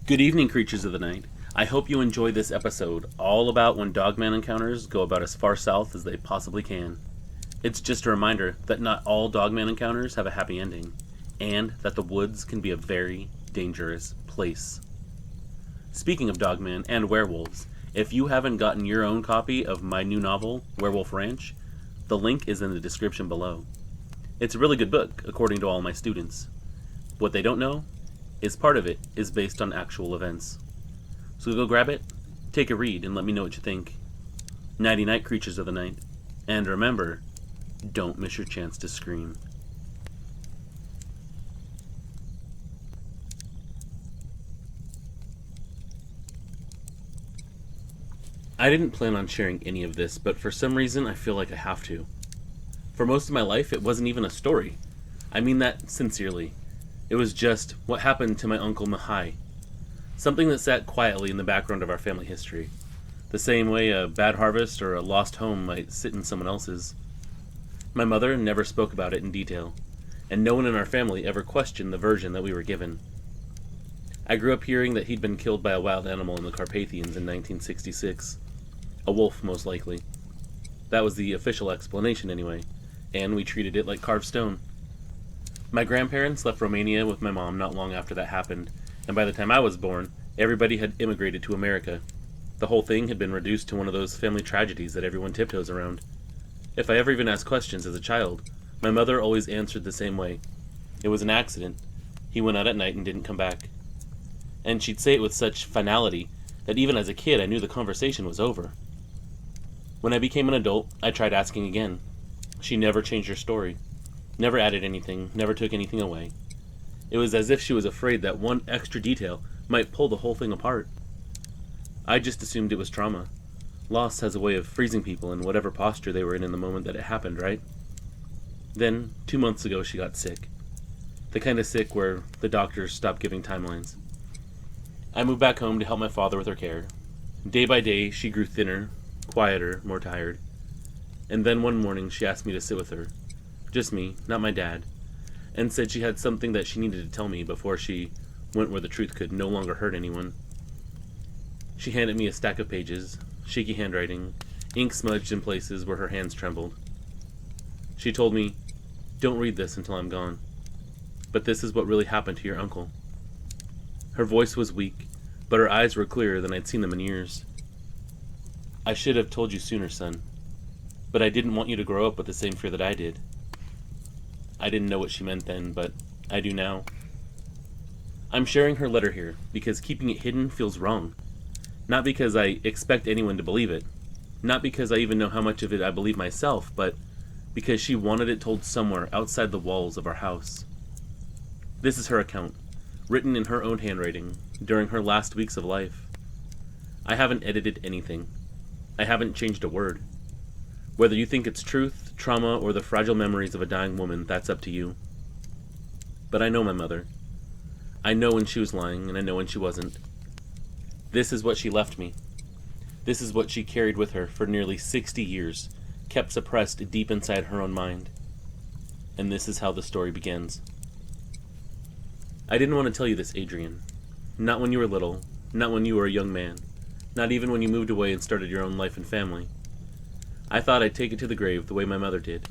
Good evening, creatures of the night. I hope you enjoy this episode, all about when Dogman encounters go about as far south as they possibly can. It's just a reminder that not all Dogman encounters have a happy ending, and that the woods can be a very dangerous place. Speaking of Dogman and werewolves, if you haven't gotten your own copy of my new novel, Werewolf Ranch, the link is in the description below. It's a really good book, according to all my students. What they don't know is part of it is based on actual events. So go grab it, take a read, and let me know what you think. Nighty night, creatures of the night. And remember, don't miss your chance to scream. I didn't plan on sharing any of this, but for some reason I feel like I have to. For most of my life, it wasn't even a story. I mean that sincerely. It was just what happened to my uncle Mihai. Something that sat quietly in the background of our family history. The same way a bad harvest or a lost home might sit in someone else's. My mother never spoke about it in detail, and no one in our family ever questioned the version that we were given. I grew up hearing that he'd been killed by a wild animal in the Carpathians in 1966. A wolf, most likely. That was the official explanation anyway, and we treated it like carved stone. My grandparents left Romania with my mom not long after that happened, and by the time I was born, everybody had immigrated to America. The whole thing had been reduced to one of those family tragedies that everyone tiptoes around. If I ever even asked questions as a child, my mother always answered the same way. It was an accident. He went out at night and didn't come back. And she'd say it with such finality that even as a kid I knew the conversation was over. When I became an adult, I tried asking again. She never changed her story. Never added anything, never took anything away. It was as if she was afraid that one extra detail might pull the whole thing apart. I just assumed it was trauma. Loss has a way of freezing people in whatever posture they were in the moment that it happened, right? Then, 2 months ago, she got sick. The kind of sick where the doctors stopped giving timelines. I moved back home to help my father with her care. Day by day, she grew thinner, quieter, more tired. And then one morning, she asked me to sit with her. Just me, not my dad, and said she had something that she needed to tell me before she went where the truth could no longer hurt anyone. She handed me a stack of pages, shaky handwriting, ink smudged in places where her hands trembled. She told me, "Don't read this until I'm gone. But this is what really happened to your uncle." Her voice was weak, but her eyes were clearer than I'd seen them in years. "I should have told you sooner, son. But I didn't want you to grow up with the same fear that I did." I didn't know what she meant then, but I do now. I'm sharing her letter here because keeping it hidden feels wrong. Not because I expect anyone to believe it. Not because I even know how much of it I believe myself, but because she wanted it told somewhere outside the walls of our house. This is her account, written in her own handwriting, during her last weeks of life. I haven't edited anything. I haven't changed a word. Whether you think it's truth, trauma, or the fragile memories of a dying woman, that's up to you. But I know my mother. I know when she was lying, and I know when she wasn't. This is what she left me. This is what she carried with her for nearly 60 years, kept suppressed deep inside her own mind. And this is how the story begins. I didn't want to tell you this, Adrian. Not when you were little, not when you were a young man, not even when you moved away and started your own life and family. I thought I'd take it to the grave the way my mother did.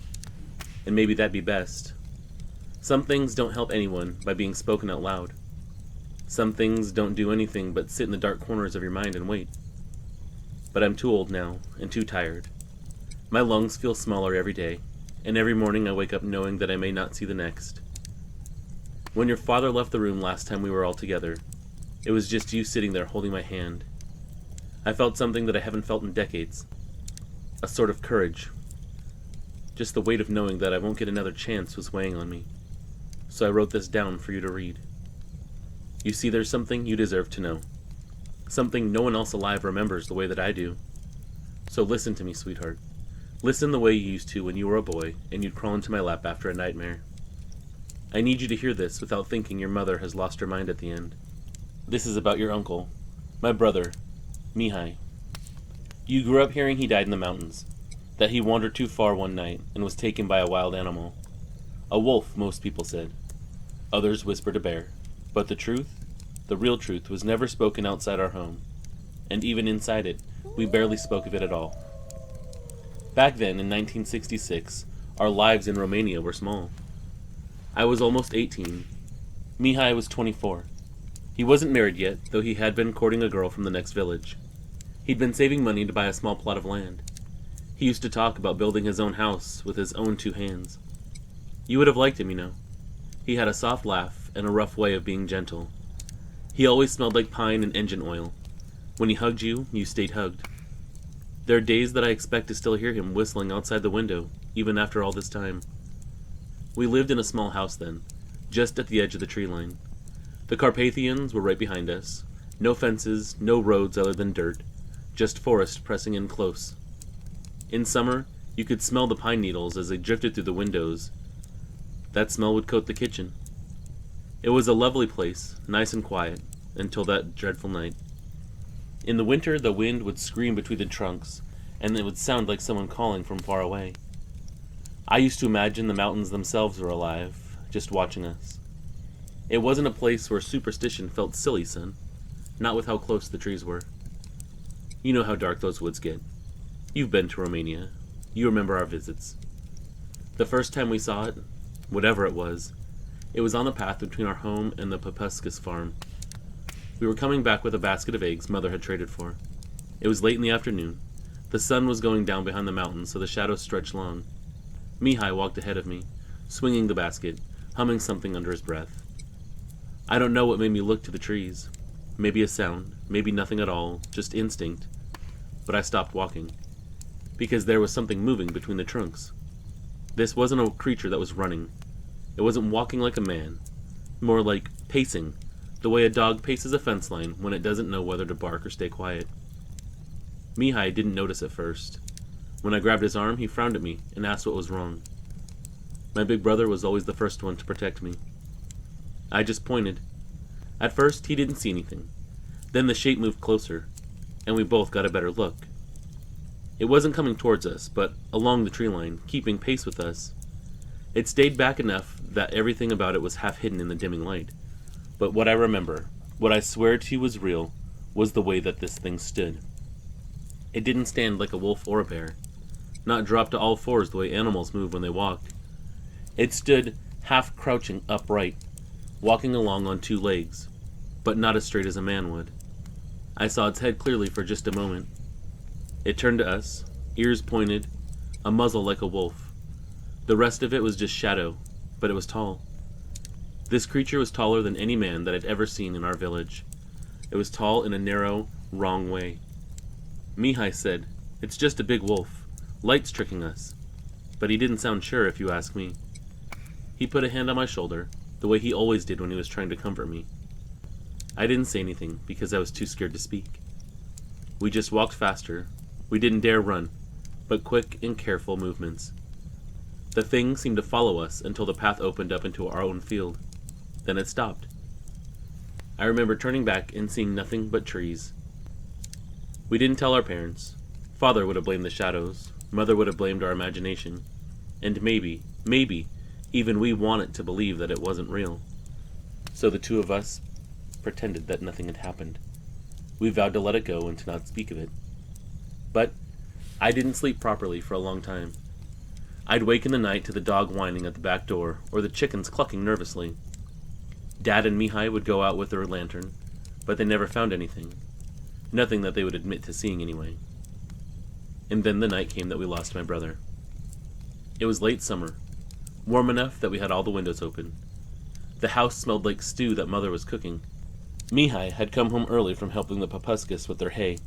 And maybe that'd be best. Some things don't help anyone by being spoken out loud. Some things don't do anything but sit in the dark corners of your mind and wait. But I'm too old now, and too tired. My lungs feel smaller every day, and every morning I wake up knowing that I may not see the next. When your father left the room last time we were all together, it was just you sitting there holding my hand. I felt something that I haven't felt in decades. A sort of courage. Just the weight of knowing that I won't get another chance was weighing on me. So I wrote this down for you to read. You see, there's something you deserve to know. Something no one else alive remembers the way that I do. So listen to me, sweetheart. Listen the way you used to when you were a boy and you'd crawl into my lap after a nightmare. I need you to hear this without thinking your mother has lost her mind at the end. This is about your uncle, my brother, Mihai. You grew up hearing he died in the mountains, that he wandered too far one night and was taken by a wild animal. A wolf, most people said. Others whispered a bear. But the truth? the real truth, was never spoken outside our home, and even inside it, we barely spoke of it at all. Back then, in 1966, our lives in Romania were small. I was almost 18. Mihai was 24. He wasn't married yet, though he had been courting a girl from the next village. He'd been saving money to buy a small plot of land. He used to talk about building his own house with his own 2 hands. You would have liked him, you know. He had a soft laugh and a rough way of being gentle. He always smelled like pine and engine oil. When he hugged you, you stayed hugged. There are days that I expect to still hear him whistling outside the window, even after all this time. We lived in a small house then, just at the edge of the tree line. The Carpathians were right behind us. No fences, no roads other than dirt, just forest pressing in close. In summer, you could smell the pine needles as they drifted through the windows. That smell would coat the kitchen. It was a lovely place, nice and quiet, until that dreadful night. In the winter, the wind would scream between the trunks, and it would sound like someone calling from far away. I used to imagine the mountains themselves were alive, just watching us. It wasn't a place where superstition felt silly, son. Not with how close the trees were. You know how dark those woods get. You've been to Romania. You remember our visits. The first time we saw it, whatever it was on the path between our home and the Papuscus farm. We were coming back with a basket of eggs Mother had traded for. It was late in the afternoon. The sun was going down behind the mountains, so the shadows stretched long. Mihai walked ahead of me, swinging the basket, humming something under his breath. I don't know what made me look to the trees. Maybe a sound, maybe nothing at all, just instinct. But I stopped walking, because there was something moving between the trunks. This wasn't a creature that was running. It wasn't walking like a man, more like pacing, the way a dog paces a fence line when it doesn't know whether to bark or stay quiet. Mihai didn't notice at first. When I grabbed his arm, he frowned at me and asked what was wrong. My big brother was always the first one to protect me. I just pointed. At first, he didn't see anything. Then the shape moved closer, and we both got a better look. It wasn't coming towards us, but along the tree line, keeping pace with us. It stayed back enough that everything about it was half hidden in the dimming light. But what I remember, what I swear to you was real, was the way that this thing stood. It didn't stand like a wolf or a bear, not drop to all fours the way animals move when they walk. It stood half crouching upright, walking along on 2 legs, but not as straight as a man would. I saw its head clearly for just a moment. It turned to us, ears pointed, a muzzle like a wolf. The rest of it was just shadow, but it was tall. This creature was taller than any man that I'd ever seen in our village. It was tall in a narrow, wrong way. Mihai said, "It's just a big wolf. Light's tricking us." But he didn't sound sure, if you ask me. He put a hand on my shoulder, the way he always did when he was trying to comfort me. I didn't say anything, because I was too scared to speak. We just walked faster. We didn't dare run, but quick and careful movements. The thing seemed to follow us until the path opened up into our own field. Then it stopped. I remember turning back and seeing nothing but trees. We didn't tell our parents. Father would have blamed the shadows. Mother would have blamed our imagination. And maybe, even we wanted to believe that it wasn't real. So the 2 of us pretended that nothing had happened. We vowed to let it go and to not speak of it. But I didn't sleep properly for a long time. I'd wake in the night to the dog whining at the back door, or the chickens clucking nervously. Dad and Mihai would go out with their lantern, but they never found anything. Nothing that they would admit to seeing anyway. And then the night came that we lost my brother. It was late summer, warm enough that we had all the windows open. The house smelled like stew that Mother was cooking. Mihai had come home early from helping the Papuscus with their hay.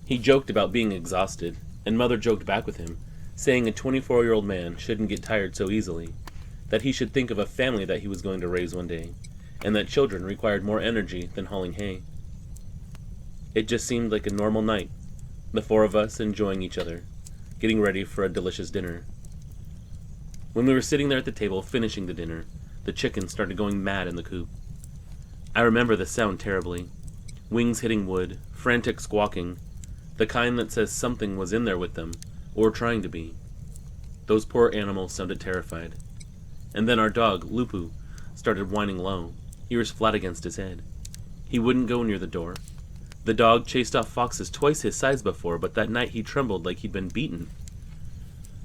He joked about being exhausted, and Mother joked back with him, saying a 24-year-old man shouldn't get tired so easily, that he should think of a family that he was going to raise one day, and that children required more energy than hauling hay. It just seemed like a normal night, the 4 of us enjoying each other, getting ready for a delicious dinner. When we were sitting there at the table finishing the dinner, the chickens started going mad in the coop. I remember the sound terribly. Wings hitting wood, frantic squawking, the kind that says something was in there with them, or trying to be. Those poor animals sounded terrified. And then our dog, Lupu, started whining low, ears flat against his head. He wouldn't go near the door. The dog chased off foxes twice his size before, but that night he trembled like he'd been beaten.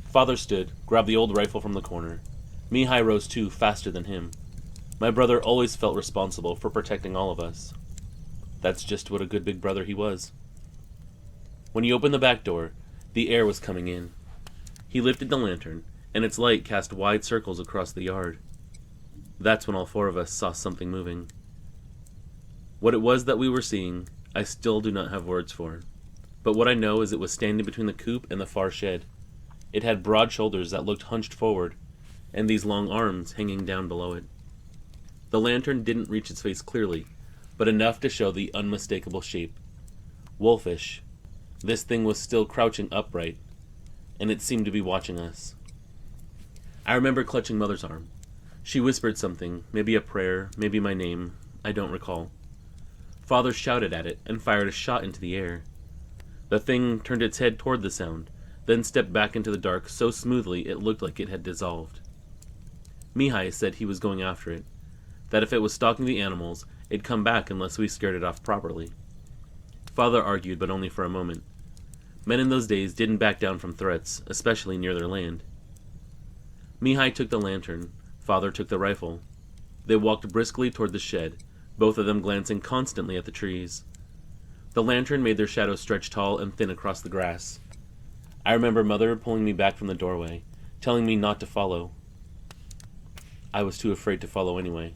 Father stood, grabbed the old rifle from the corner. Mihai rose too, faster than him. My brother always felt responsible for protecting all of us. That's just what a good big brother he was. When he opened the back door, the air was coming in. He lifted the lantern, and its light cast wide circles across the yard. That's when all four of us saw something moving. What it was that we were seeing, I still do not have words for. But what I know is it was standing between the coop and the far shed. It had broad shoulders that looked hunched forward, and these long arms hanging down below it. The lantern didn't reach its face clearly, but enough to show the unmistakable shape. Wolfish. This thing was still crouching upright, and it seemed to be watching us. I remember clutching Mother's arm. She whispered something, maybe a prayer, maybe my name, I don't recall. Father shouted at it and fired a shot into the air. The thing turned its head toward the sound, then stepped back into the dark so smoothly it looked like it had dissolved. Mihai said he was going after it, that if it was stalking the animals, it'd come back unless we scared it off properly. Father argued, but only for a moment. Men in those days didn't back down from threats, especially near their land. Mihai took the lantern, Father took the rifle. They walked briskly toward the shed, both of them glancing constantly at the trees. The lantern made their shadows stretch tall and thin across the grass. I remember Mother pulling me back from the doorway, telling me not to follow. I was too afraid to follow anyway.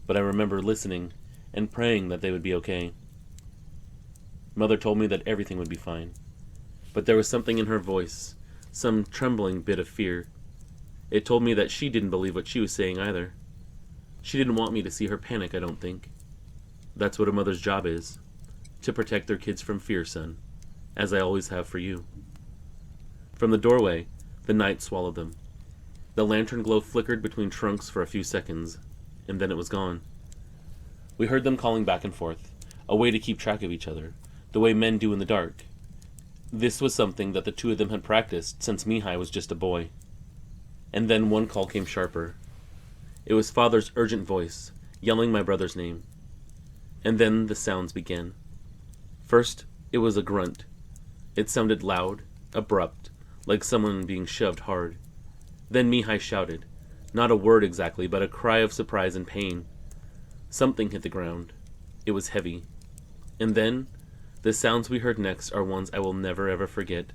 But I remember listening and praying that they would be okay. Mother told me that everything would be fine. But there was something in her voice, some trembling bit of fear. It told me that she didn't believe what she was saying either. She didn't want me to see her panic, I don't think. That's what a mother's job is, to protect their kids from fear, son, as I always have for you. From the doorway, the night swallowed them. The lantern glow flickered between trunks for a few seconds, and then it was gone. We heard them calling back and forth, a way to keep track of each other, the way men do in the dark. This was something that the two of them had practiced since Mihai was just a boy. And then one call came sharper. It was Father's urgent voice, yelling my brother's name. And then the sounds began. First, it was a grunt. It sounded loud, abrupt, like someone being shoved hard. Then Mihai shouted, not a word exactly, but a cry of surprise and pain. Something hit the ground. It was heavy. And then, the sounds we heard next are ones I will never ever forget,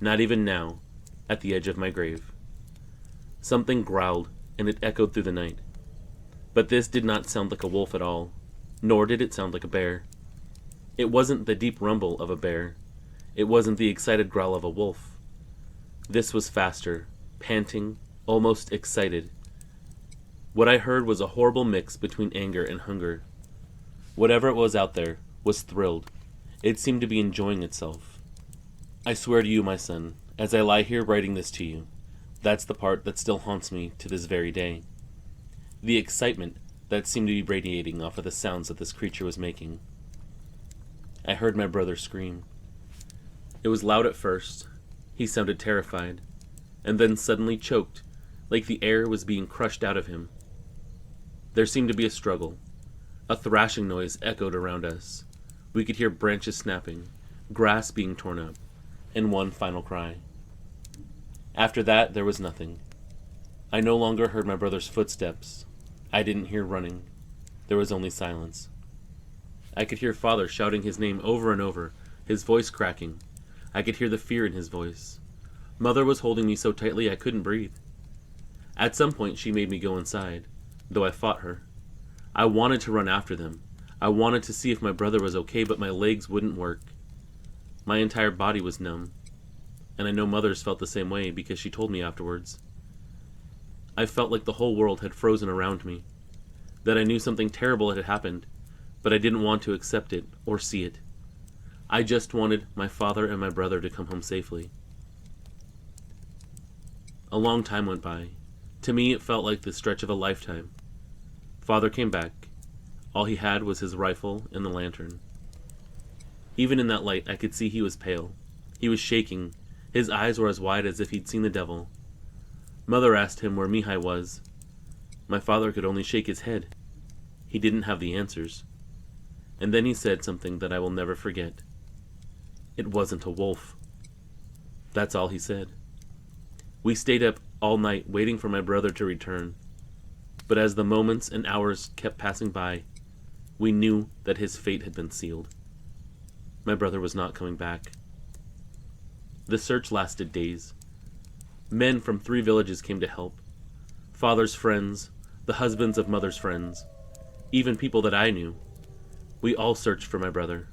not even now, at the edge of my grave. Something growled, and it echoed through the night. But this did not sound like a wolf at all, nor did it sound like a bear. It wasn't the deep rumble of a bear. It wasn't the excited growl of a wolf. This was faster, panting, almost excited. What I heard was a horrible mix between anger and hunger. Whatever it was out there was thrilled. It seemed to be enjoying itself. I swear to you, my son, as I lie here writing this to you, that's the part that still haunts me to this very day. The excitement that seemed to be radiating off of the sounds that this creature was making. I heard my brother scream. It was loud at first. He sounded terrified, and then suddenly choked, like the air was being crushed out of him. There seemed to be a struggle. A thrashing noise echoed around us. We could hear branches snapping, grass being torn up, and one final cry. After that, there was nothing. I no longer heard my brother's footsteps. I didn't hear running. There was only silence. I could hear Father shouting his name over and over, his voice cracking. I could hear the fear in his voice. Mother was holding me so tightly I couldn't breathe. At some point she made me go inside, though I fought her. I wanted to run after them. I wanted to see if my brother was okay, but my legs wouldn't work. My entire body was numb. And I know Mother's felt the same way because she told me afterwards. I felt like the whole world had frozen around me, that I knew something terrible had happened, but I didn't want to accept it or see it. I just wanted my father and my brother to come home safely. A long time went by. To me, it felt like the stretch of a lifetime. Father came back. All he had was his rifle and the lantern. Even in that light, I could see he was pale. He was shaking. His eyes were as wide as if he'd seen the devil. Mother asked him where Mihai was. My father could only shake his head. He didn't have the answers. And then he said something that I will never forget. It wasn't a wolf. That's all he said. We stayed up all night waiting for my brother to return. But as the moments and hours kept passing by, we knew that his fate had been sealed. My brother was not coming back. The search lasted days. Men from 3 villages came to help. Father's friends, the husbands of mother's friends, even people that I knew. We all searched for my brother.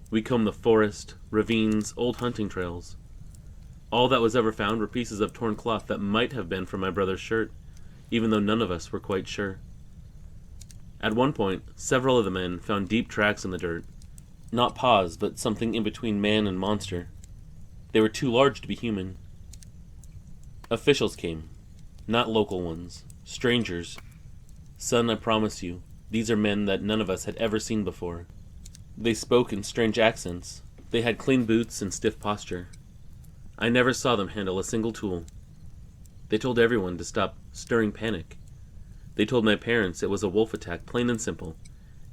We combed the forest, ravines, old hunting trails. All that was ever found were pieces of torn cloth that might have been from my brother's shirt, even though none of us were quite sure. At one point, several of the men found deep tracks in the dirt. Not paws, but something in between man and monster. They were too large to be human. Officials came. Not local ones. Strangers. Son, I promise you, these are men that none of us had ever seen before. They spoke in strange accents. They had clean boots and stiff posture. I never saw them handle a single tool. They told everyone to stop stirring panic. They told my parents it was a wolf attack, plain and simple,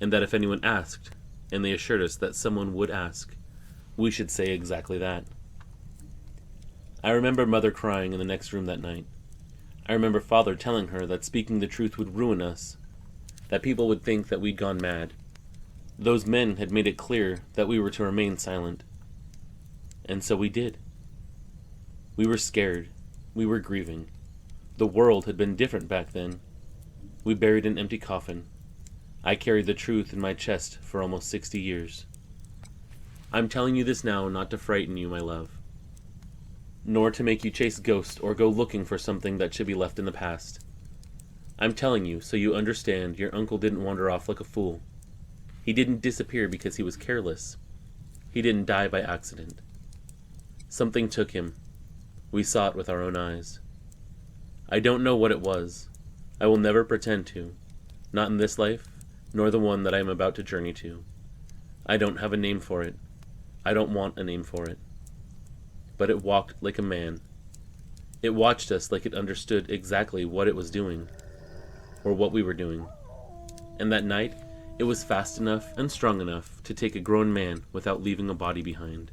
and that if anyone asked, and they assured us that someone would ask, we should say exactly that. I remember Mother crying in the next room that night. I remember Father telling her that speaking the truth would ruin us, that people would think that we'd gone mad. Those men had made it clear that we were to remain silent. And so we did. We were scared. We were grieving. The world had been different back then. We buried an empty coffin. I carried the truth in my chest for almost 60 years. I'm telling you this now not to frighten you, my love, nor to make you chase ghosts or go looking for something that should be left in the past. I'm telling you so you understand your uncle didn't wander off like a fool. He didn't disappear because he was careless. He didn't die by accident. Something took him. We saw it with our own eyes. I don't know what it was. I will never pretend to. Not in this life, nor the one that I am about to journey to. I don't have a name for it. I don't want a name for it. But it walked like a man. It watched us like it understood exactly what it was doing, or what we were doing. And that night, it was fast enough and strong enough to take a grown man without leaving a body behind.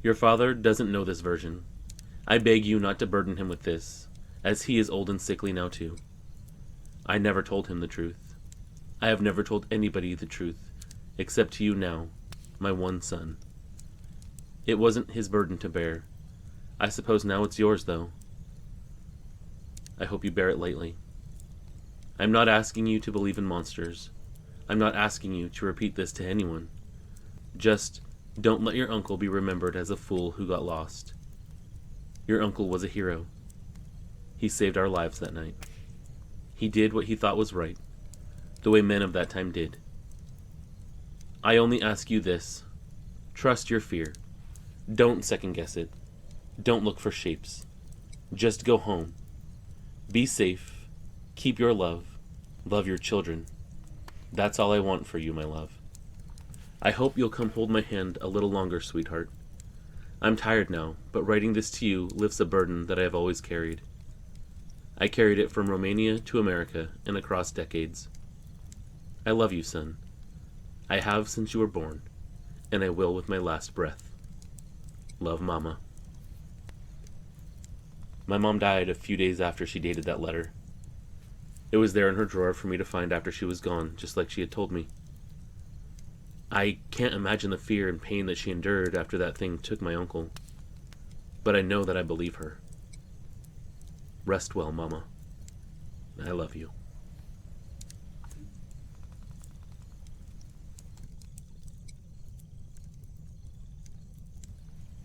Your father doesn't know this version. I beg you not to burden him with this, as he is old and sickly now too. I never told him the truth. I have never told anybody the truth, except to you now, my one son. It wasn't his burden to bear. I suppose now it's yours, though. I hope you bear it lightly. I'm not asking you to believe in monsters. I'm not asking you to repeat this to anyone. Just don't let your uncle be remembered as a fool who got lost. Your uncle was a hero. He saved our lives that night. He did what he thought was right, the way men of that time did. I only ask you this. Trust your fear. Don't second-guess it. Don't look for shapes. Just go home. Be safe. Keep your love. Love your children. That's all I want for you, my love. I hope you'll come hold my hand a little longer, sweetheart. I'm tired now, but writing this to you lifts a burden that I have always carried. I carried it from Romania to America and across decades. I love you, son. I have since you were born, and I will with my last breath. Love, Mama. My mom died a few days after she dated that letter. It was there in her drawer for me to find after she was gone, just like she had told me. I can't imagine the fear and pain that she endured after that thing took my uncle, but I know that I believe her. Rest well, Mama. I love you.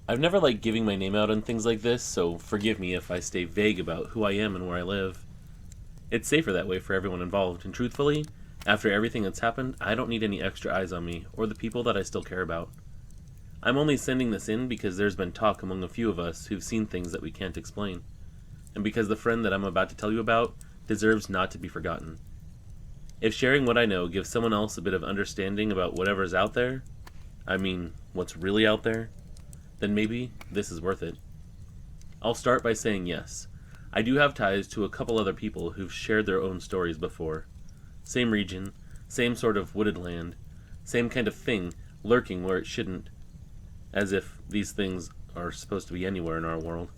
I've never liked giving my name out on things like this, so forgive me if I stay vague about who I am and where I live. It's safer that way for everyone involved, and truthfully, after everything that's happened, I don't need any extra eyes on me, or the people that I still care about. I'm only sending this in because there's been talk among a few of us who've seen things that we can't explain, and because the friend that I'm about to tell you about deserves not to be forgotten. If sharing what I know gives someone else a bit of understanding about whatever's out there, I mean, what's really out there, then maybe this is worth it. I'll start by saying yes. I do have ties to a couple other people who've shared their own stories before. Same region, Same sort of wooded land. Same kind of thing lurking where it shouldn't. As if these things are supposed to be anywhere in our world.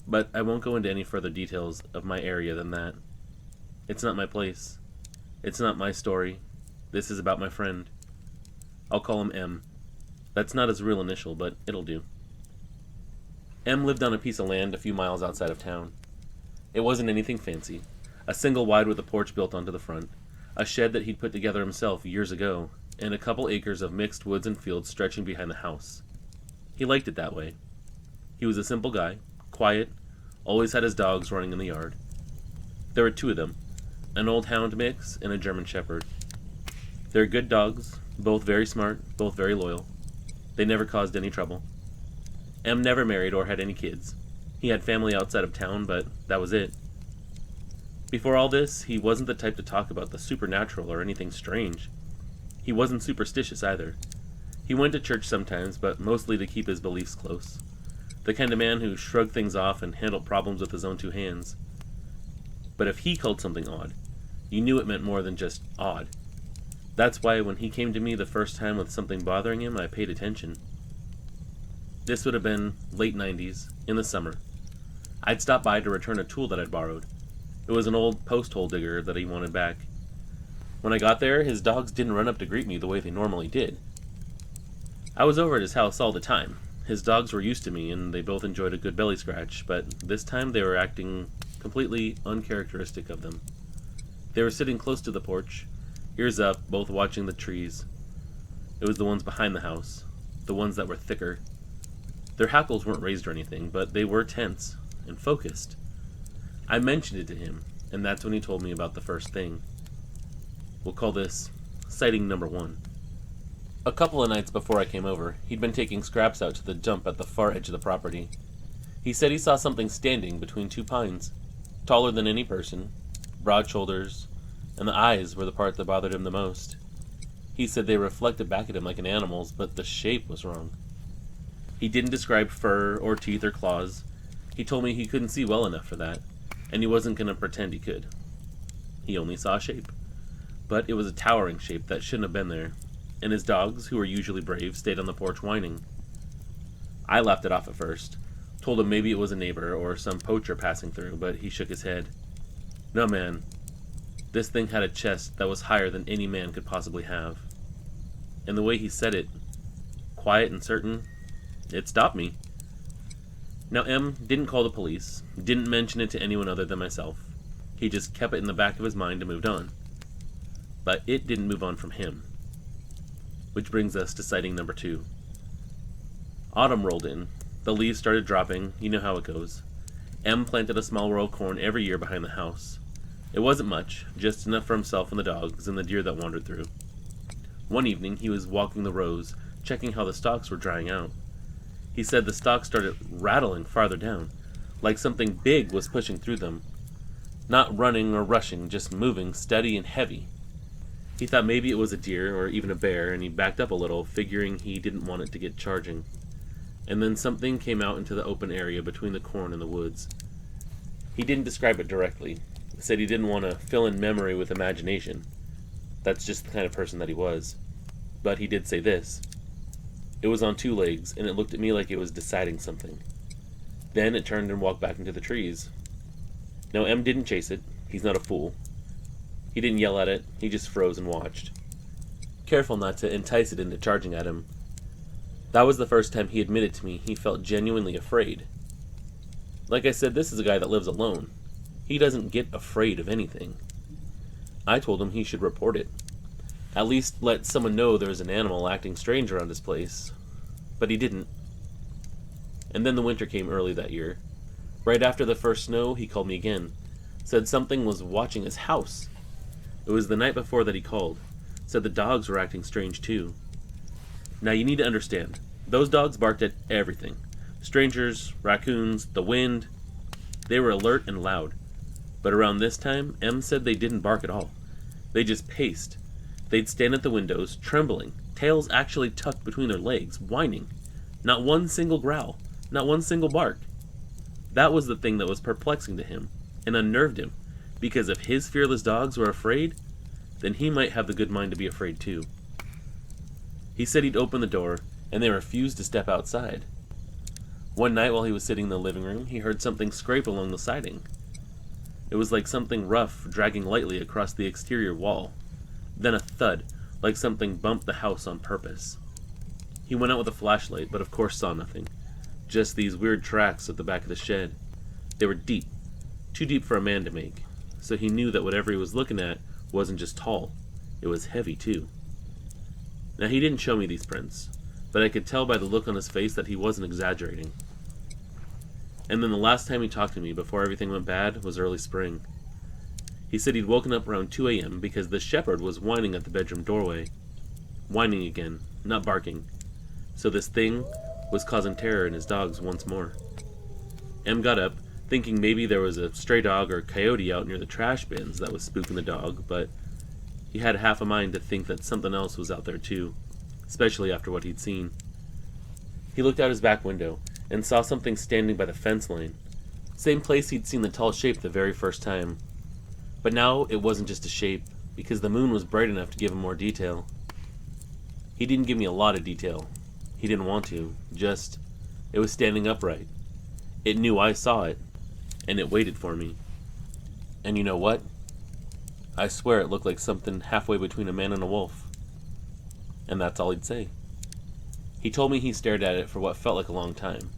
But I won't go into any further details of my area than that. It's not my place. It's not my story. This is about my friend. I'll call him M. That's not his real initial, but it'll do. M lived on a piece of land a few miles outside of town. It wasn't anything fancy. A single wide with a porch built onto the front, a shed that he'd put together himself years ago, and a couple acres of mixed woods and fields stretching behind the house. He liked it that way. He was a simple guy, quiet, always had his dogs running in the yard. There were two of them, an old hound mix and a German shepherd. They're good dogs, both very smart, both very loyal. They never caused any trouble. M never married or had any kids. He had family outside of town, but that was it. Before all this, he wasn't the type to talk about the supernatural or anything strange. He wasn't superstitious either. He went to church sometimes, but mostly to keep his beliefs close. The kind of man who shrugged things off and handled problems with his own two hands. But if he called something odd, you knew it meant more than just odd. That's why when he came to me the first time with something bothering him, I paid attention. This would have been late 90s, in the summer. I'd stopped by to return a tool that I'd borrowed. It was an old post hole digger that he wanted back. When I got there, his dogs didn't run up to greet me the way they normally did. I was over at his house all the time. His dogs were used to me, and they both enjoyed a good belly scratch, but this time they were acting completely uncharacteristic of them. They were sitting close to the porch, ears up, both watching the trees. It was the ones behind the house, the ones that were thicker. Their hackles weren't raised or anything, but they were tense and focused. I mentioned it to him, and that's when he told me about the first thing. We'll call this sighting number 1. A couple of nights before I came over, he'd been taking scraps out to the dump at the far edge of the property. He said he saw something standing between two pines, taller than any person, broad shoulders, and the eyes were the part that bothered him the most. He said they reflected back at him like an animal's, but the shape was wrong. He didn't describe fur or teeth or claws. He told me he couldn't see well enough for that, and he wasn't going to pretend he could. He only saw a shape. But it was a towering shape that shouldn't have been there, and his dogs, who were usually brave, stayed on the porch whining. I laughed it off at first, told him maybe it was a neighbor or some poacher passing through, but he shook his head. No, man. This thing had a chest that was higher than any man could possibly have. And the way he said it, quiet and certain, it stopped me. Now, M didn't call the police, didn't mention it to anyone other than myself. He just kept it in the back of his mind and moved on. But it didn't move on from him. Which brings us to sighting number 2. Autumn rolled in. The leaves started dropping. You know how it goes. M planted a small row of corn every year behind the house. It wasn't much, just enough for himself and the dogs and the deer that wandered through. One evening, he was walking the rows, checking how the stalks were drying out. He said the stalks started rattling farther down, like something big was pushing through them. Not running or rushing, just moving, steady and heavy. He thought maybe it was a deer or even a bear, and he backed up a little, figuring he didn't want it to get charging. And then something came out into the open area between the corn and the woods. He didn't describe it directly. He said he didn't want to fill in memory with imagination. That's just the kind of person that he was. But he did say this. It was on 2 legs, and it looked at me like it was deciding something. Then it turned and walked back into the trees. Now, M didn't chase it. He's not a fool. He didn't yell at it. He just froze and watched. Careful not to entice it into charging at him. That was the first time he admitted to me he felt genuinely afraid. Like I said, this is a guy that lives alone. He doesn't get afraid of anything. I told him he should report it. At least let someone know there's an animal acting strange around his place. But he didn't. And then the winter came early that year. Right after the first snow, he called me again. Said something was watching his house. It was the night before that he called. Said the dogs were acting strange too. Now you need to understand, those dogs barked at everything. Strangers, raccoons, the wind. They were alert and loud. But around this time, M said they didn't bark at all. They just paced. They'd stand at the windows, trembling, tails actually tucked between their legs, whining. Not one single growl, not one single bark. That was the thing that was perplexing to him, and unnerved him, because if his fearless dogs were afraid, then he might have the good mind to be afraid too. He said he'd open the door, and they refused to step outside. One night while he was sitting in the living room, he heard something scrape along the siding. It was like something rough dragging lightly across the exterior wall. Then a thud, like something bumped the house on purpose. He went out with a flashlight, but of course saw nothing. Just these weird tracks at the back of the shed. They were deep, too deep for a man to make, so he knew that whatever he was looking at wasn't just tall, it was heavy too. Now he didn't show me these prints, but I could tell by the look on his face that he wasn't exaggerating. And then the last time he talked to me before everything went bad was early spring. He said he'd woken up around 2 a.m. because the shepherd was whining at the bedroom doorway. Whining again, not barking. So this thing was causing terror in his dogs once more. M got up, thinking maybe there was a stray dog or coyote out near the trash bins that was spooking the dog, but he had half a mind to think that something else was out there too, especially after what he'd seen. He looked out his back window and saw something standing by the fence line, same place he'd seen the tall shape the very first time. But now it wasn't just a shape, because the moon was bright enough to give him more detail. He didn't give me a lot of detail. He didn't want to, just, it was standing upright. It knew I saw it, and it waited for me. And you know what? I swear it looked like something halfway between a man and a wolf. And that's all he'd say. He told me he stared at it for what felt like a long time,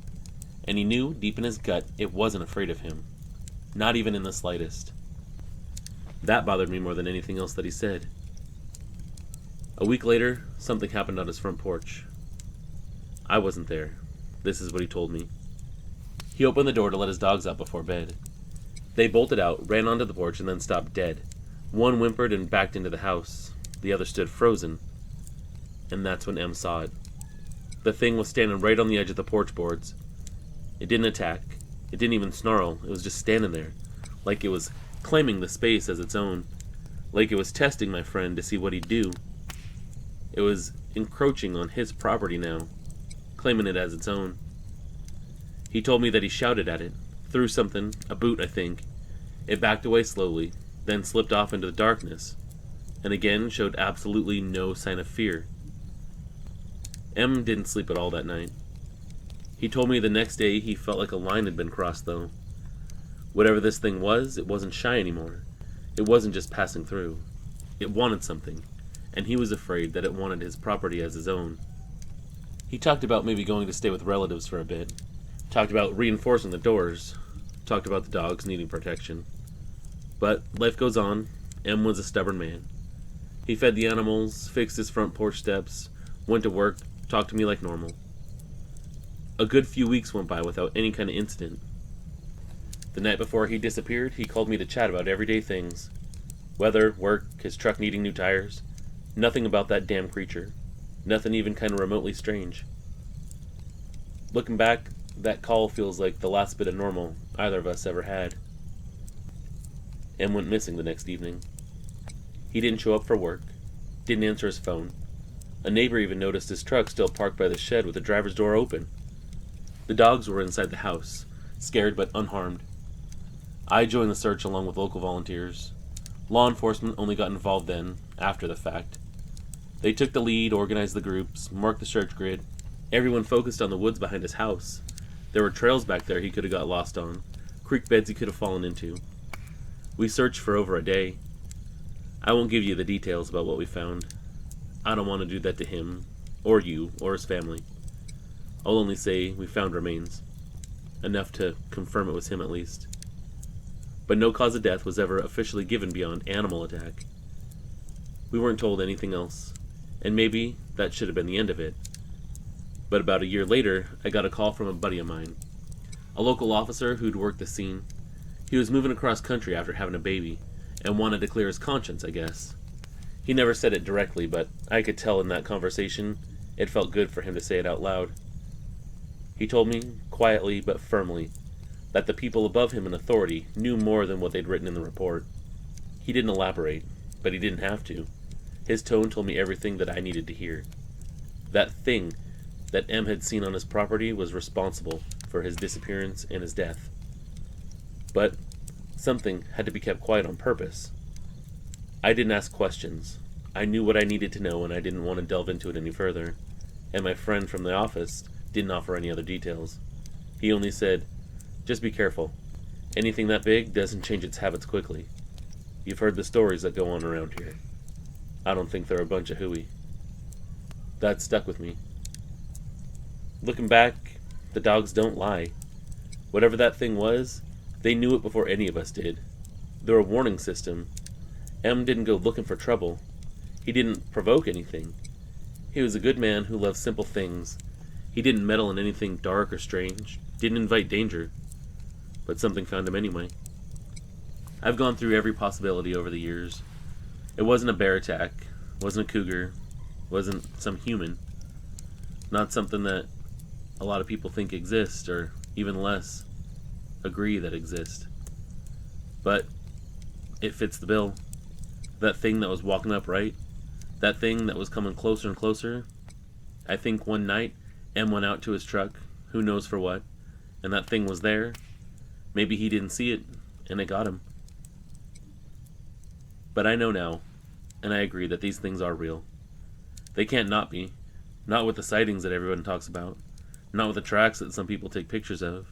and he knew, deep in his gut, it wasn't afraid of him. Not even in the slightest. That bothered me more than anything else that he said. A week later, something happened on his front porch. I wasn't there. This is what he told me. He opened the door to let his dogs out before bed. They bolted out, ran onto the porch, and then stopped dead. One whimpered and backed into the house. The other stood frozen. And that's when M saw it. The thing was standing right on the edge of the porch boards. It didn't attack. It didn't even snarl. It was just standing there, like it was claiming the space as its own, like it was testing my friend to see what he'd do. It was encroaching on his property now, claiming it as its own. He told me that he shouted at it, threw something, a boot I think. It backed away slowly, then slipped off into the darkness, and again showed absolutely no sign of fear. M didn't sleep at all that night. He told me the next day he felt like a line had been crossed though. Whatever this thing was, it wasn't shy anymore. It wasn't just passing through. It wanted something, and he was afraid that it wanted his property as his own. He talked about maybe going to stay with relatives for a bit. Talked about reinforcing the doors. Talked about the dogs needing protection. But life goes on. M was a stubborn man. He fed the animals, fixed his front porch steps, went to work, talked to me like normal. A good few weeks went by without any kind of incident. The night before he disappeared, he called me to chat about everyday things. Weather, work, his truck needing new tires. Nothing about that damn creature. Nothing even kind of remotely strange. Looking back, that call feels like the last bit of normal either of us ever had. M went missing the next evening. He didn't show up for work. Didn't answer his phone. A neighbor even noticed his truck still parked by the shed with the driver's door open. The dogs were inside the house, scared but unharmed. I joined the search along with local volunteers. Law enforcement only got involved then, after the fact. They took the lead, organized the groups, marked the search grid. Everyone focused on the woods behind his house. There were trails back there he could have got lost on, creek beds he could have fallen into. We searched for over a day. I won't give you the details about what we found. I don't want to do that to him, or you, or his family. I'll only say we found remains. Enough to confirm it was him at least. But no cause of death was ever officially given beyond animal attack. We weren't told anything else, and maybe that should have been the end of it. But about a year later, I got a call from a buddy of mine, a local officer who'd worked the scene. He was moving across country after having a baby, and wanted to clear his conscience, I guess. He never said it directly, but I could tell in that conversation it felt good for him to say it out loud. He told me, quietly but firmly, that the people above him in authority knew more than what they'd written in the report. He didn't elaborate, but he didn't have to. His tone told me everything that I needed to hear. That thing that M had seen on his property was responsible for his disappearance and his death. But something had to be kept quiet on purpose. I didn't ask questions. I knew what I needed to know and I didn't want to delve into it any further. And my friend from the office didn't offer any other details. He only said, "Just be careful. Anything that big doesn't change its habits quickly. You've heard the stories that go on around here. I don't think they're a bunch of hooey." That stuck with me. Looking back, the dogs don't lie. Whatever that thing was, they knew it before any of us did. They're a warning system. M didn't go looking for trouble. He didn't provoke anything. He was a good man who loved simple things. He didn't meddle in anything dark or strange, didn't invite danger. But something found him anyway. I've gone through every possibility over the years. It wasn't a bear attack, wasn't a cougar, wasn't some human. Not something that a lot of people think exists, or even less, agree that exist. But it fits the bill. That thing that was walking upright, that thing that was coming closer and closer. I think one night, M went out to his truck, who knows for what, and that thing was there. Maybe he didn't see it, and it got him. But I know now, and I agree that these things are real. They can't not be. Not with the sightings that everyone talks about. Not with the tracks that some people take pictures of.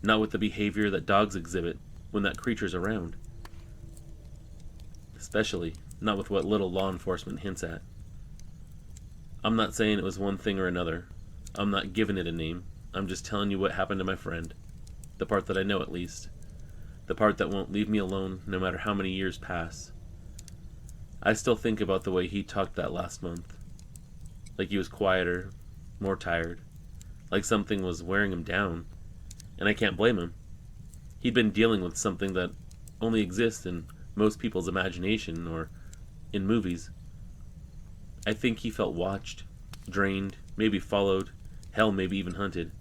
Not with the behavior that dogs exhibit when that creature's around. Especially not with what little law enforcement hints at. I'm not saying it was one thing or another. I'm not giving it a name. I'm just telling you what happened to my friend. The part that I know, at least. The part that won't leave me alone no matter how many years pass. I still think about the way he talked that last month. Like he was quieter, more tired. Like something was wearing him down. And I can't blame him. He'd been dealing with something that only exists in most people's imagination or in movies. I think he felt watched, drained, maybe followed, hell, maybe even hunted.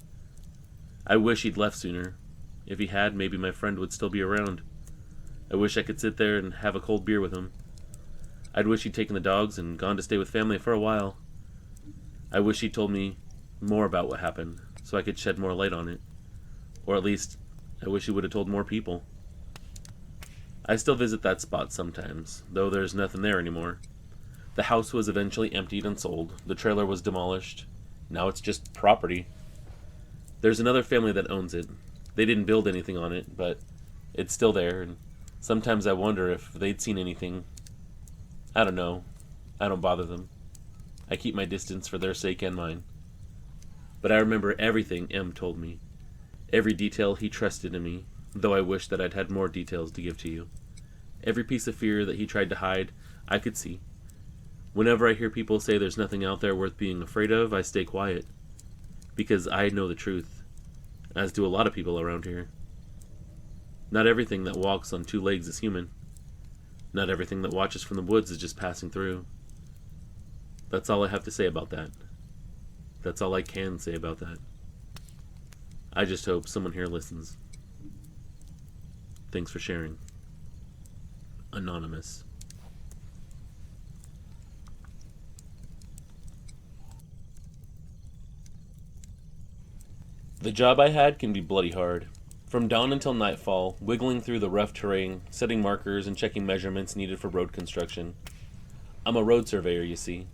I wish he'd left sooner. If he had, maybe my friend would still be around. I wish I could sit there and have a cold beer with him. I'd wish he'd taken the dogs and gone to stay with family for a while. I wish he'd told me more about what happened, so I could shed more light on it. Or at least, I wish he would have told more people. I still visit that spot sometimes, though there's nothing there anymore. The house was eventually emptied and sold. The trailer was demolished. Now it's just property. There's another family that owns it. They didn't build anything on it, but it's still there, and sometimes I wonder if they'd seen anything. I don't know. I don't bother them. I keep my distance for their sake and mine. But I remember everything M told me. Every detail he trusted in me, though I wish that I'd had more details to give to you. Every piece of fear that he tried to hide, I could see. Whenever I hear people say there's nothing out there worth being afraid of, I stay quiet. Because I know the truth, as do a lot of people around here. Not everything that walks on two legs is human. Not everything that watches from the woods is just passing through. That's all I have to say about that. That's all I can say about that. I just hope someone here listens. Thanks for sharing. Anonymous. The job I had can be bloody hard. From dawn until nightfall, wiggling through the rough terrain, setting markers and checking measurements needed for road construction. I'm a road surveyor, you see.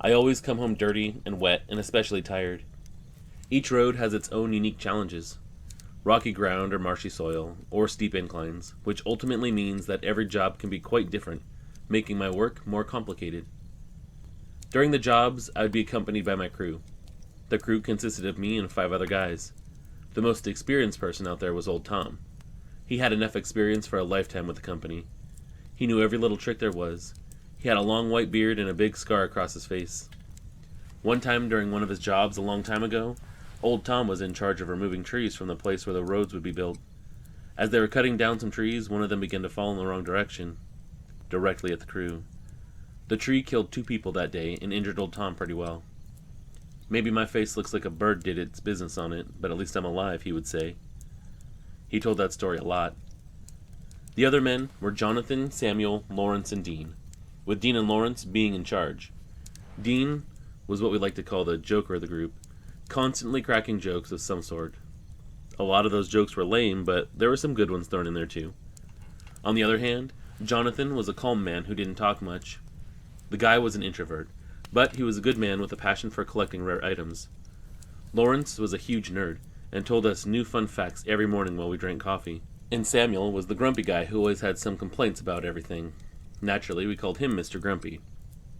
I always come home dirty and wet and especially tired. Each road has its own unique challenges. Rocky ground or marshy soil, or steep inclines, which ultimately means that every job can be quite different, making my work more complicated. During the jobs, I would be accompanied by my crew. The crew consisted of me and 5 other guys. The most experienced person out there was old Tom. He had enough experience for a lifetime with the company. He knew every little trick there was. He had a long white beard and a big scar across his face. One time during one of his jobs a long time ago, old Tom was in charge of removing trees from the place where the roads would be built. As they were cutting down some trees, one of them began to fall in the wrong direction, directly at the crew. The tree killed 2 people that day and injured old Tom pretty well. Maybe my face looks like a bird did its business on it, but at least I'm alive, he would say. He told that story a lot. The other men were Jonathan, Samuel, Lawrence, and Dean, with Dean and Lawrence being in charge. Dean was what we like to call the joker of the group, constantly cracking jokes of some sort. A lot of those jokes were lame, but there were some good ones thrown in there too. On the other hand, Jonathan was a calm man who didn't talk much. The guy was an introvert, but he was a good man with a passion for collecting rare items. Lawrence was a huge nerd and told us new fun facts every morning while we drank coffee. And Samuel was the grumpy guy who always had some complaints about everything. Naturally, we called him Mr. Grumpy.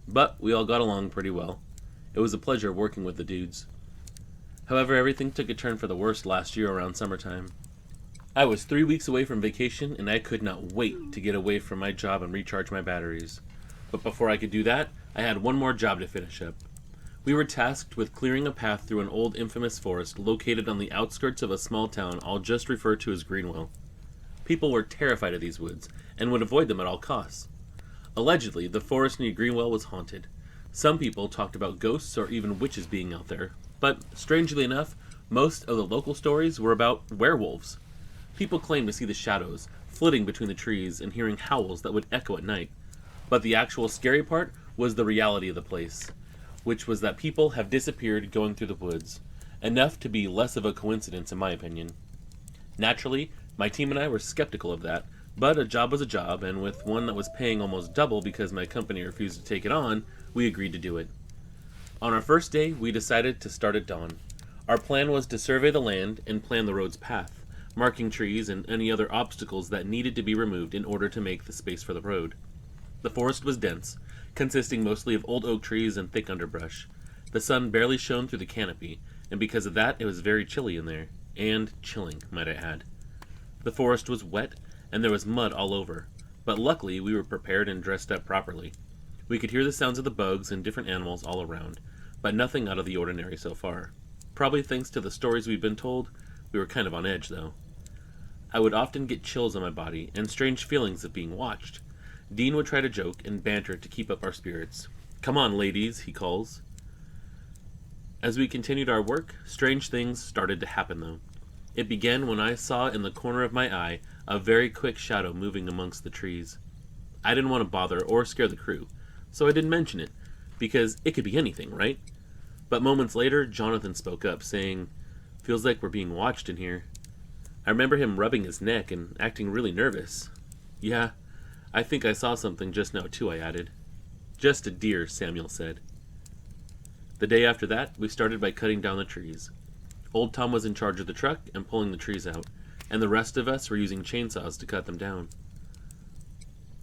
But we all got along pretty well. It was a pleasure working with the dudes. However, everything took a turn for the worst last year around summertime. I was 3 weeks away from vacation, and I could not wait to get away from my job and recharge my batteries. But before I could do that, I had one more job to finish up. We were tasked with clearing a path through an old infamous forest located on the outskirts of a small town I'll just refer to as Greenwell. People were terrified of these woods, and would avoid them at all costs. Allegedly, the forest near Greenwell was haunted. Some people talked about ghosts or even witches being out there, but strangely enough, most of the local stories were about werewolves. People claimed to see the shadows, flitting between the trees and hearing howls that would echo at night. But the actual scary part was the reality of the place, which was that people have disappeared going through the woods, enough to be less of a coincidence in my opinion. Naturally, my team and I were skeptical of that, but a job was a job, and with one that was paying almost double because my company refused to take it on, we agreed to do it. On our first day, we decided to start at dawn. Our plan was to survey the land and plan the road's path, marking trees and any other obstacles that needed to be removed in order to make the space for the road. The forest was dense, consisting mostly of old oak trees and thick underbrush. The sun barely shone through the canopy, and because of that, it was very chilly in there. And chilling, might I add. The forest was wet, and there was mud all over, but luckily we were prepared and dressed up properly. We could hear the sounds of the bugs and different animals all around, but nothing out of the ordinary so far. Probably thanks to the stories we'd been told, we were kind of on edge though. I would often get chills on my body, and strange feelings of being watched. Dean would try to joke and banter to keep up our spirits. "Come on, ladies," he calls. As we continued our work, strange things started to happen though. It began when I saw in the corner of my eye a very quick shadow moving amongst the trees. I didn't want to bother or scare the crew, so I didn't mention it, because it could be anything, right? But moments later, Jonathan spoke up, saying, "Feels like we're being watched in here." I remember him rubbing his neck and acting really nervous. "Yeah, I think I saw something just now too," I added. "Just a deer," Samuel said. The day after that, we started by cutting down the trees. Old Tom was in charge of the truck and pulling the trees out, and the rest of us were using chainsaws to cut them down.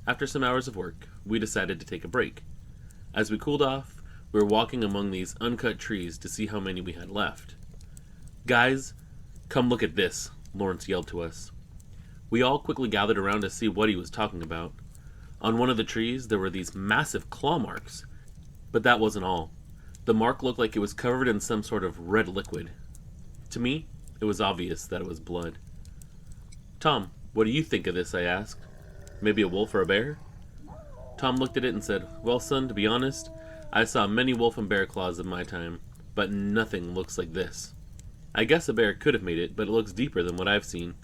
After some hours of work, we decided to take a break. As we cooled off, we were walking among these uncut trees to see how many we had left. "Guys, come look at this," Lawrence yelled to us. We all quickly gathered around to see what he was talking about. On one of the trees, there were these massive claw marks. But that wasn't all. The mark looked like it was covered in some sort of red liquid. To me, it was obvious that it was blood. "Tom, what do you think of this?" I asked. "Maybe a wolf or a bear?" Tom looked at it and said, "Well, son, to be honest, I saw many wolf and bear claws in my time, but nothing looks like this. I guess a bear could have made it, but it looks deeper than what I've seen.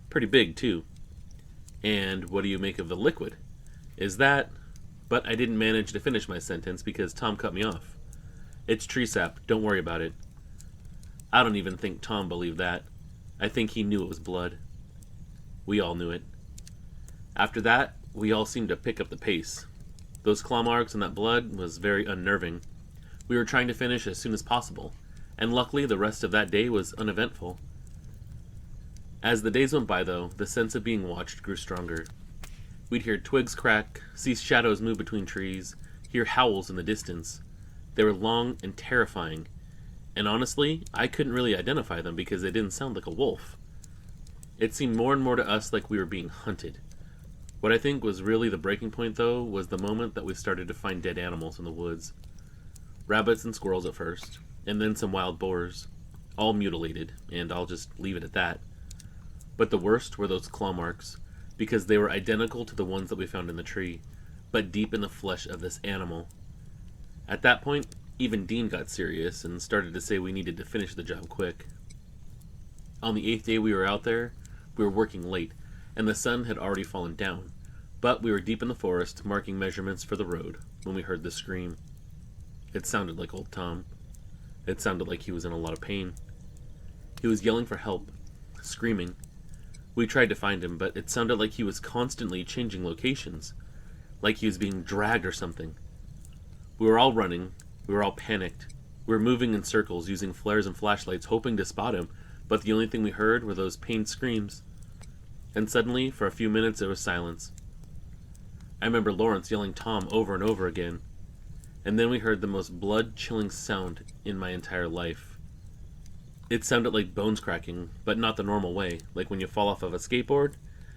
Pretty big, too." "And what do you make of the liquid? Is that—" But I didn't manage to finish my sentence because Tom cut me off. "It's tree sap, don't worry about it." I don't even think Tom believed that. I think he knew it was blood. We all knew it. After that, we all seemed to pick up the pace. Those claw marks and that blood was very unnerving. We were trying to finish as soon as possible, and luckily the rest of that day was uneventful. As the days went by, though, the sense of being watched grew stronger. We'd hear twigs crack, see shadows move between trees, hear howls in the distance. They were long and terrifying, and honestly, I couldn't really identify them because they didn't sound like a wolf. It seemed more and more to us like we were being hunted. What I think was really the breaking point, though, was the moment that we started to find dead animals in the woods. Rabbits and squirrels at first, and then some wild boars, all mutilated, and I'll just leave it at that. But the worst were those claw marks, because they were identical to the ones that we found in the tree, but deep in the flesh of this animal. At that point, even Dean got serious and started to say we needed to finish the job quick. On the 8th day we were out there, we were working late, and the sun had already fallen down, but we were deep in the forest marking measurements for the road when we heard the scream. It sounded like old Tom. It sounded like he was in a lot of pain. He was yelling for help, screaming. We tried to find him, but it sounded like he was constantly changing locations, like he was being dragged or something. We were all running, we were all panicked. We were moving in circles, using flares and flashlights, hoping to spot him, but the only thing we heard were those pained screams. And suddenly, for a few minutes, there was silence. I remember Lawrence yelling Tom over and over again, and then we heard the most blood-chilling sound in my entire life. It sounded like bones cracking, but not the normal way, like when you fall off of a skateboard.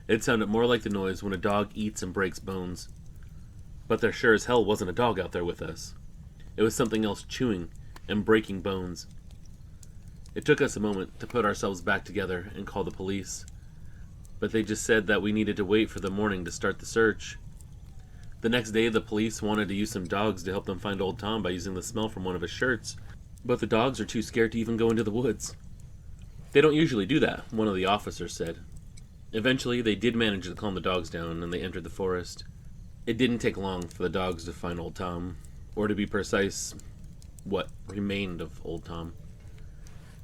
It sounded more like the noise when a dog eats and breaks bones. But there sure as hell wasn't a dog out there with us. It was something else chewing and breaking bones. It took us a moment to put ourselves back together and call the police, but they just said that we needed to wait for the morning to start the search. The next day, the police wanted to use some dogs to help them find old Tom by using the smell from one of his shirts, but the dogs are too scared to even go into the woods. They don't usually do that, one of the officers said. Eventually, they did manage to calm the dogs down, and they entered the forest. It didn't take long for the dogs to find old Tom, or to be precise, what remained of old Tom.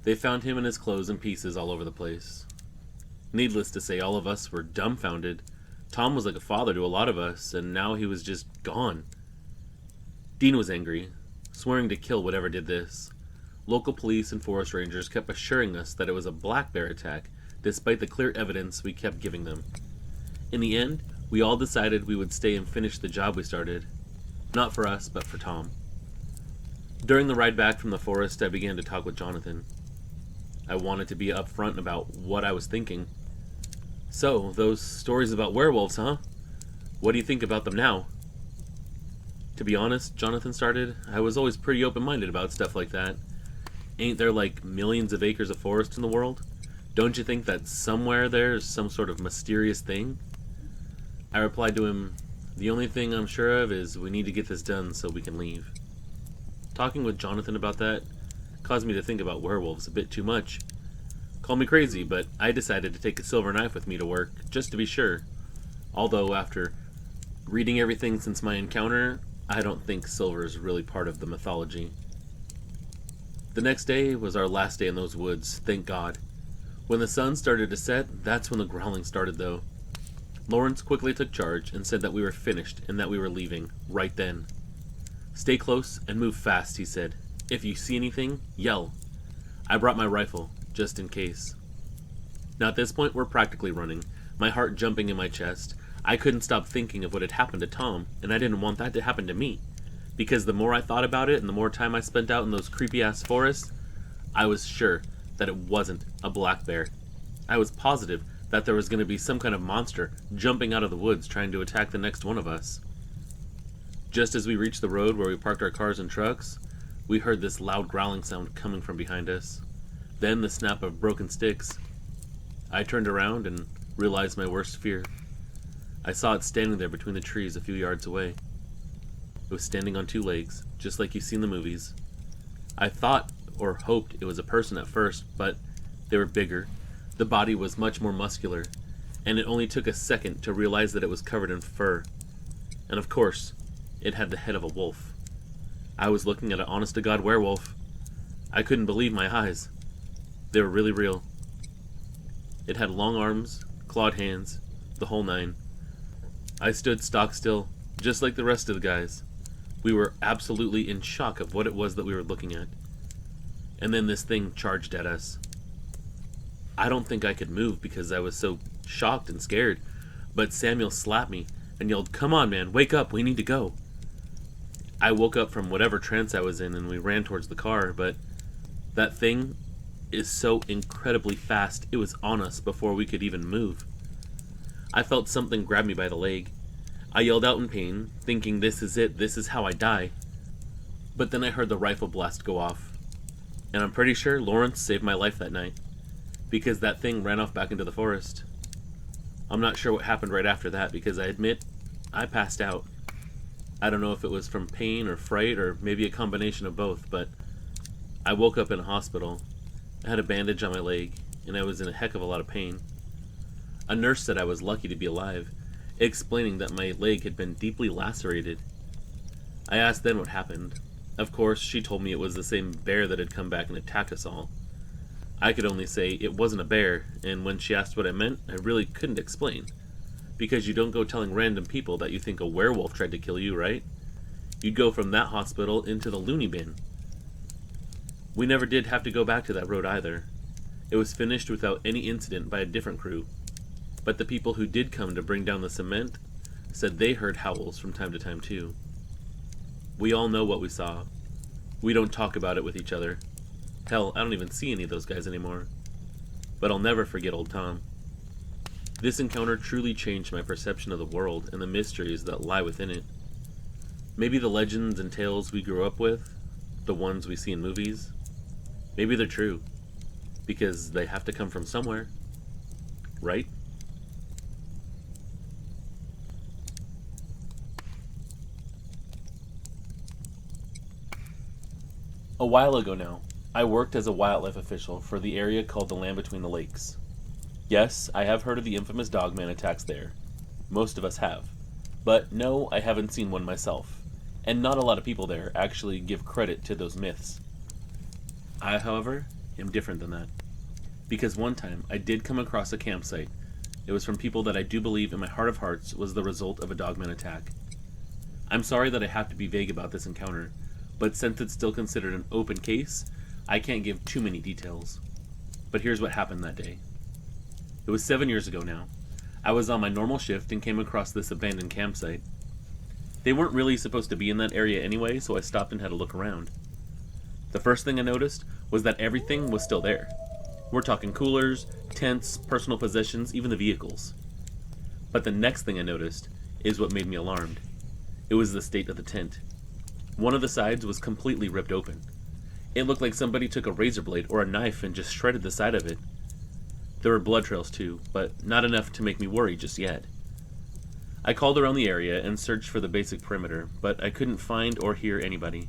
They found him and his clothes in pieces all over the place. Needless to say, all of us were dumbfounded. Tom was like a father to a lot of us, and now he was just gone. Dean was angry, swearing to kill whatever did this. Local police and forest rangers kept assuring us that it was a black bear attack, despite the clear evidence we kept giving them. In the end, we all decided we would stay and finish the job we started. Not for us, but for Tom. During the ride back from the forest, I began to talk with Jonathan. I wanted to be upfront about what I was thinking. So, those stories about werewolves, huh? What do you think about them now? To be honest, Jonathan started, I was always pretty open-minded about stuff like that. Ain't there like millions of acres of forest in the world? Don't you think that somewhere there's some sort of mysterious thing? I replied to him, the only thing I'm sure of is we need to get this done so we can leave. Talking with Jonathan about that caused me to think about werewolves a bit too much. Call me crazy, but I decided to take a silver knife with me to work, just to be sure. Although, after reading everything since my encounter, I don't think silver is really part of the mythology. The next day was our last day in those woods, thank God. When the sun started to set, that's when the growling started, though. Lawrence quickly took charge and said that we were finished and that we were leaving, right then. Stay close and move fast, he said. If you see anything, yell. I brought my rifle, just in case. Now at this point, we're practically running, my heart jumping in my chest. I couldn't stop thinking of what had happened to Tom, and I didn't want that to happen to me. Because the more I thought about it and the more time I spent out in those creepy-ass forests, I was sure that it wasn't a black bear. I was positive that there was going to be some kind of monster jumping out of the woods trying to attack the next one of us. Just as we reached the road where we parked our cars and trucks, we heard this loud growling sound coming from behind us. Then the snap of broken sticks. I turned around and realized my worst fear. I saw it standing there between the trees a few yards away. It was standing on two legs, just like you see in the movies. I thought or hoped it was a person at first, but they were bigger. The body was much more muscular, and it only took a second to realize that it was covered in fur. And of course, it had the head of a wolf. I was looking at an honest-to-God werewolf. I couldn't believe my eyes. They were really real. It had long arms, clawed hands, the whole nine. I stood stock still, just like the rest of the guys. We were absolutely in shock of what it was that we were looking at. And then this thing charged at us. I don't think I could move because I was so shocked and scared, but Samuel slapped me and yelled, "Come on, man, wake up, we need to go." I woke up from whatever trance I was in and we ran towards the car, but that thing is so incredibly fast, it was on us before we could even move. I felt something grab me by the leg. I yelled out in pain, thinking this is it, this is how I die. But then I heard the rifle blast go off. And I'm pretty sure Lawrence saved my life that night, because that thing ran off back into the forest. I'm not sure what happened right after that, because I admit, I passed out. I don't know if it was from pain or fright or maybe a combination of both, but I woke up in a hospital. I had a bandage on my leg, and I was in a heck of a lot of pain. A nurse said I was lucky to be alive, explaining that my leg had been deeply lacerated. I asked then what happened. Of course, she told me it was the same bear that had come back and attacked us all. I could only say it wasn't a bear, and when she asked what I meant, I really couldn't explain. Because you don't go telling random people that you think a werewolf tried to kill you, right? You'd go from that hospital into the loony bin. We never did have to go back to that road either. It was finished without any incident by a different crew. But the people who did come to bring down the cement said they heard howls from time to time too. We all know what we saw. We don't talk about it with each other. Hell, I don't even see any of those guys anymore. But I'll never forget old Tom. This encounter truly changed my perception of the world and the mysteries that lie within it. Maybe the legends and tales we grew up with, the ones we see in movies, maybe they're true. Because they have to come from somewhere. Right? A while ago now, I worked as a wildlife official for the area called the Land Between the Lakes. Yes, I have heard of the infamous Dogman attacks there. Most of us have. But no, I haven't seen one myself. And not a lot of people there actually give credit to those myths. I, however, am different than that. Because one time, I did come across a campsite. It was from people that I do believe in my heart of hearts was the result of a Dogman attack. I'm sorry that I have to be vague about this encounter, but since it's still considered an open case, I can't give too many details. But here's what happened that day. It was 7 years ago now. I was on my normal shift and came across this abandoned campsite. They weren't really supposed to be in that area anyway, so I stopped and had a look around. The first thing I noticed was that everything was still there. We're talking coolers, tents, personal possessions, even the vehicles. But the next thing I noticed is what made me alarmed. It was the state of the tent. One of the sides was completely ripped open. It looked like somebody took a razor blade or a knife and just shredded the side of it. There were blood trails too, but not enough to make me worry just yet. I called around the area and searched for the basic perimeter, but I couldn't find or hear anybody.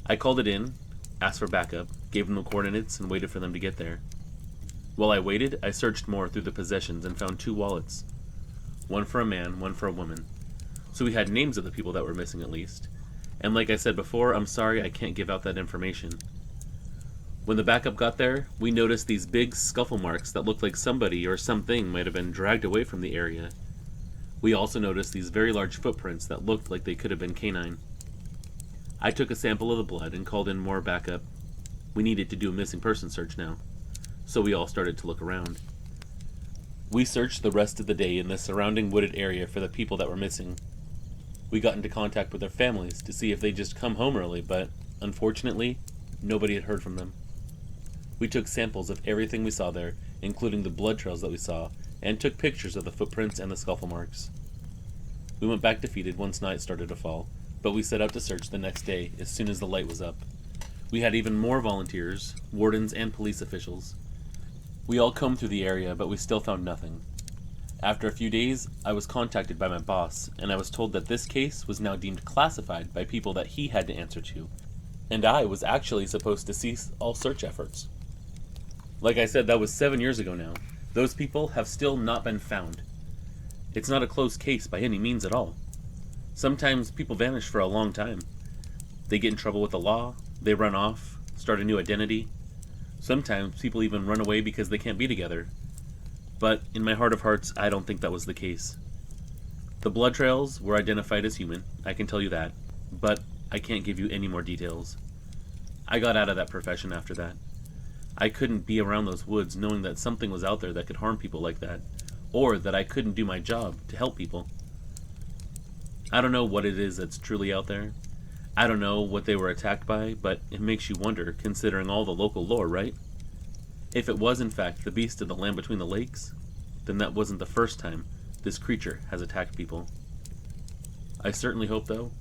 I called it in, asked for backup, gave them the coordinates, and waited for them to get there. While I waited, I searched more through the possessions and found 2 wallets. One for a man, one for a woman. So we had names of the people that were missing at least. And like I said before, I'm sorry I can't give out that information. When the backup got there, we noticed these big scuffle marks that looked like somebody or something might have been dragged away from the area. We also noticed these very large footprints that looked like they could have been canine. I took a sample of the blood and called in more backup. We needed to do a missing person search now, so we all started to look around. We searched the rest of the day in the surrounding wooded area for the people that were missing. We got into contact with their families to see if they'd just come home early, but unfortunately, nobody had heard from them. We took samples of everything we saw there, including the blood trails that we saw, and took pictures of the footprints and the scuffle marks. We went back defeated once night started to fall, but we set out to search the next day as soon as the light was up. We had even more volunteers, wardens, and police officials. We all combed through the area, but we still found nothing. After a few days, I was contacted by my boss, and I was told that this case was now deemed classified by people that he had to answer to, and I was actually supposed to cease all search efforts. Like I said, that was 7 years ago now. Those people have still not been found. It's not a closed case by any means at all. Sometimes people vanish for a long time. They get in trouble with the law, they run off, start a new identity. Sometimes people even run away because they can't be together. But in my heart of hearts, I don't think that was the case. The blood trails were identified as human, I can tell you that, but I can't give you any more details. I got out of that profession after that. I couldn't be around those woods knowing that something was out there that could harm people like that, or that I couldn't do my job to help people. I don't know what it is that's truly out there. I don't know what they were attacked by, but it makes you wonder, considering all the local lore, right? If it was in fact the beast of the Land Between the Lakes, then that wasn't the first time this creature has attacked people. I certainly hope, though,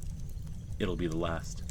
it'll be the last.